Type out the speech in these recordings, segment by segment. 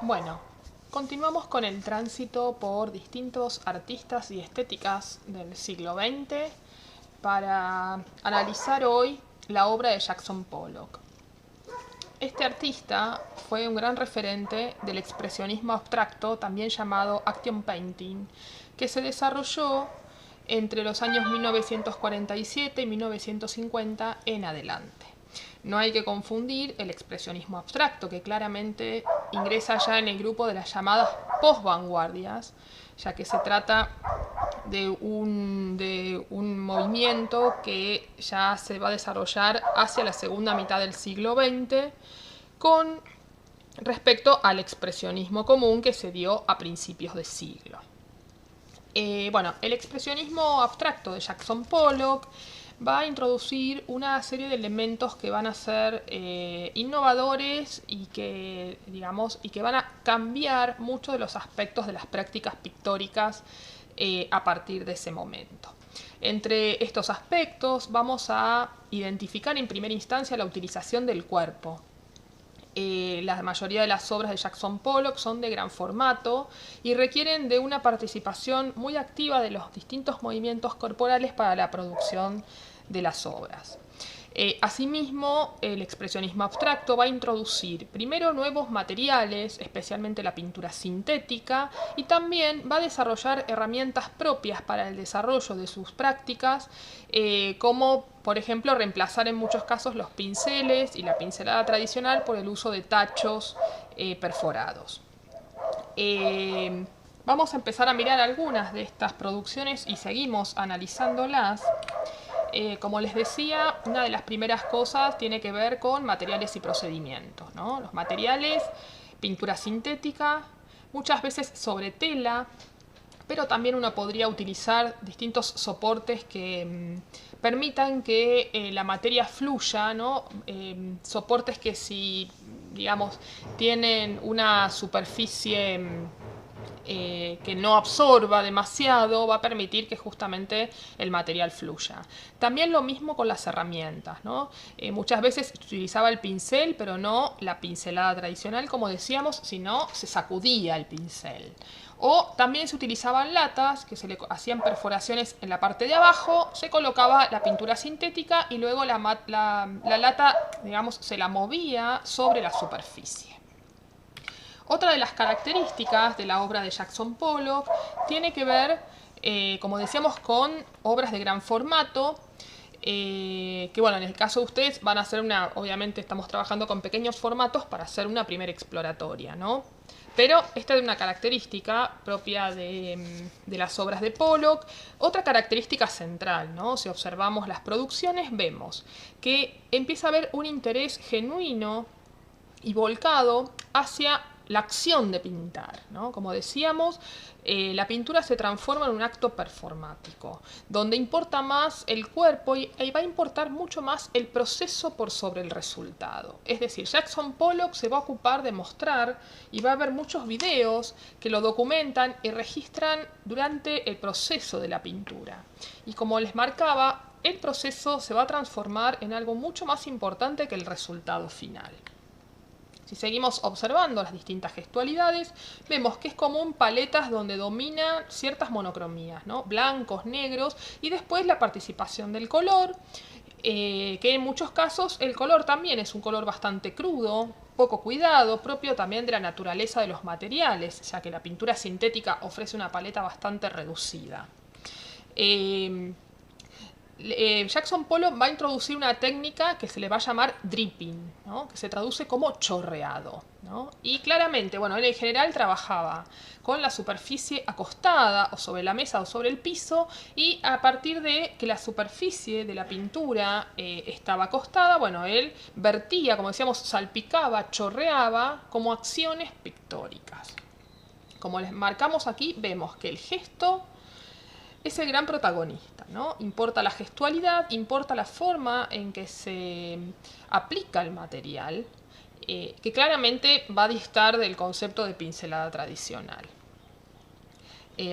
Bueno, continuamos con el tránsito por distintos artistas y estéticas del siglo XX para analizar hoy la obra de Jackson Pollock. Este artista fue un gran referente del expresionismo abstracto, también llamado action painting, que se desarrolló entre los años 1947 y 1950 en adelante. No hay que confundir el expresionismo abstracto, que claramente ingresa ya en el grupo de las llamadas posvanguardias, ya que se trata de un movimiento que ya se va a desarrollar hacia la segunda mitad del siglo XX con respecto al expresionismo común que se dio a principios de siglo. El expresionismo abstracto de Jackson Pollock va a introducir una serie de elementos que van a ser innovadores y que van a cambiar muchos de los aspectos de las prácticas pictóricas a partir de ese momento. Entre estos aspectos vamos a identificar en primera instancia la utilización del cuerpo. La mayoría de las obras de Jackson Pollock son de gran formato y requieren de una participación muy activa de los distintos movimientos corporales para la producción de las obras. Asimismo, el expresionismo abstracto va a introducir primero nuevos materiales, especialmente la pintura sintética, y también va a desarrollar herramientas propias para el desarrollo de sus prácticas, como por ejemplo reemplazar en muchos casos los pinceles y la pincelada tradicional por el uso de tachos perforados. Vamos a empezar a mirar algunas de estas producciones y seguimos analizándolas. Como les decía, una de las primeras cosas tiene que ver con materiales y procedimientos, ¿no? Los materiales, pintura sintética, muchas veces sobre tela, pero también uno podría utilizar distintos soportes que permitan que la materia fluya, ¿no? Soportes que si, digamos, tienen una superficie que no absorba demasiado, va a permitir que justamente el material fluya. También lo mismo con las herramientas, ¿no? Muchas veces se utilizaba el pincel, pero no la pincelada tradicional, como decíamos, sino se sacudía el pincel. O también se utilizaban latas, que se le hacían perforaciones en la parte de abajo, se colocaba la pintura sintética y luego la lata, digamos, se la movía sobre la superficie. Otra de las características de la obra de Jackson Pollock tiene que ver, como decíamos, con obras de gran formato, que bueno, en el caso de ustedes van a hacer obviamente estamos trabajando con pequeños formatos para hacer una primera exploratoria, ¿no? Pero esta es una característica propia de las obras de Pollock. Otra característica central, ¿no? Si observamos las producciones, vemos que empieza a haber un interés genuino y volcado hacia la acción de pintar, ¿no? Como decíamos, la pintura se transforma en un acto performático, donde importa más el cuerpo y va a importar mucho más el proceso por sobre el resultado. Es decir, Jackson Pollock se va a ocupar de mostrar y va a haber muchos videos que lo documentan y registran durante el proceso de la pintura. Y como les marcaba, el proceso se va a transformar en algo mucho más importante que el resultado final. Si seguimos observando las distintas gestualidades, vemos que es común paletas donde dominan ciertas monocromías, ¿no? Blancos, negros, y después la participación del color, que en muchos casos el color también es un color bastante crudo, poco cuidado, propio también de la naturaleza de los materiales, ya que la pintura sintética ofrece una paleta bastante reducida. Jackson Pollock va a introducir una técnica que se le va a llamar dripping, ¿no? Que se traduce como chorreado, ¿no? Y claramente, bueno, él en general trabajaba con la superficie acostada o sobre la mesa o sobre el piso, y a partir de que la superficie de la pintura estaba acostada, bueno, él vertía, como decíamos, salpicaba, chorreaba como acciones pictóricas. Como les marcamos aquí, vemos que el gesto es el gran protagonista, ¿no? Importa la gestualidad, importa la forma en que se aplica el material, que claramente va a distar del concepto de pincelada tradicional.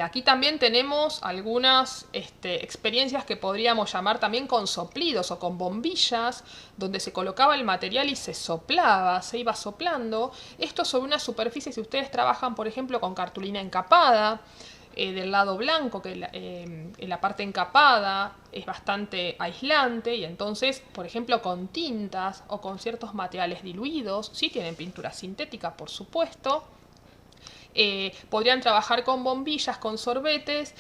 Aquí también tenemos algunas experiencias que podríamos llamar también con soplidos o con bombillas, donde se colocaba el material y se soplaba, se iba soplando. Esto sobre una superficie, si ustedes trabajan, por ejemplo, con cartulina encapada, del lado blanco, que en la parte encapada es bastante aislante, y entonces, por ejemplo, con tintas o con ciertos materiales diluidos, sí tienen pintura sintética, por supuesto. Podrían trabajar con bombillas, con sorbetes,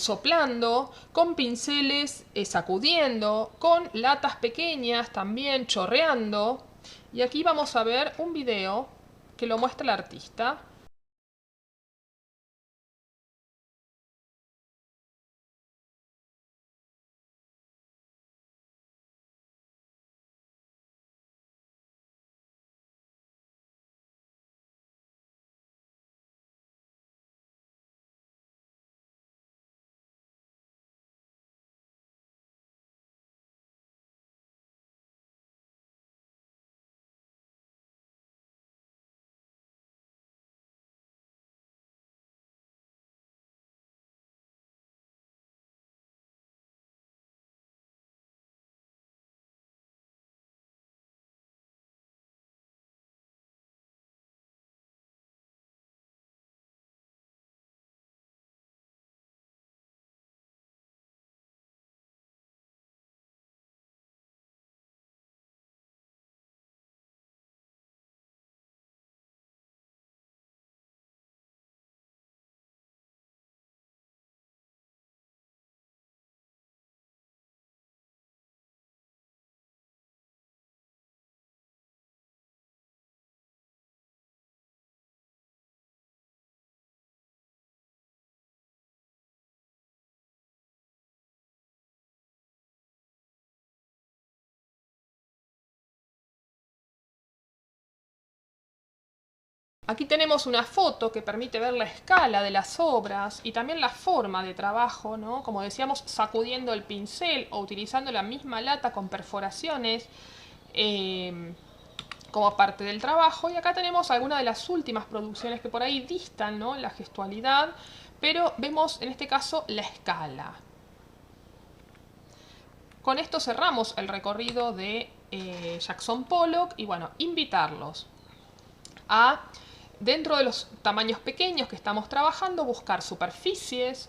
soplando, con pinceles, sacudiendo, con latas pequeñas también, chorreando. Y aquí vamos a ver un video que lo muestra el artista. Aquí tenemos una foto que permite ver la escala de las obras y también la forma de trabajo, ¿no? Como decíamos, sacudiendo el pincel o utilizando la misma lata con perforaciones como parte del trabajo. Y acá tenemos algunas de las últimas producciones que por ahí distan, ¿no?, la gestualidad, pero vemos en este caso la escala. Con esto cerramos el recorrido de Jackson Pollock y bueno, invitarlos a, dentro de los tamaños pequeños que estamos trabajando, buscar superficies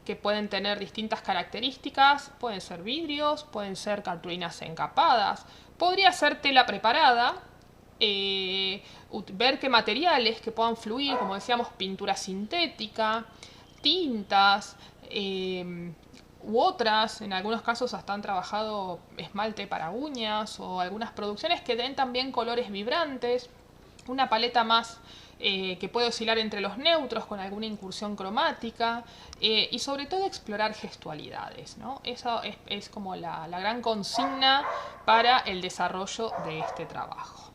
que pueden tener distintas características. Pueden ser vidrios, pueden ser cartulinas encapadas, podría ser tela preparada, ver qué materiales que puedan fluir, como decíamos, pintura sintética, tintas, u otras, en algunos casos hasta han trabajado esmalte para uñas o algunas producciones que den también colores vibrantes, una paleta más que puede oscilar entre los neutros con alguna incursión cromática, y sobre todo explorar gestualidades, ¿no? Eso es como la gran consigna para el desarrollo de este trabajo.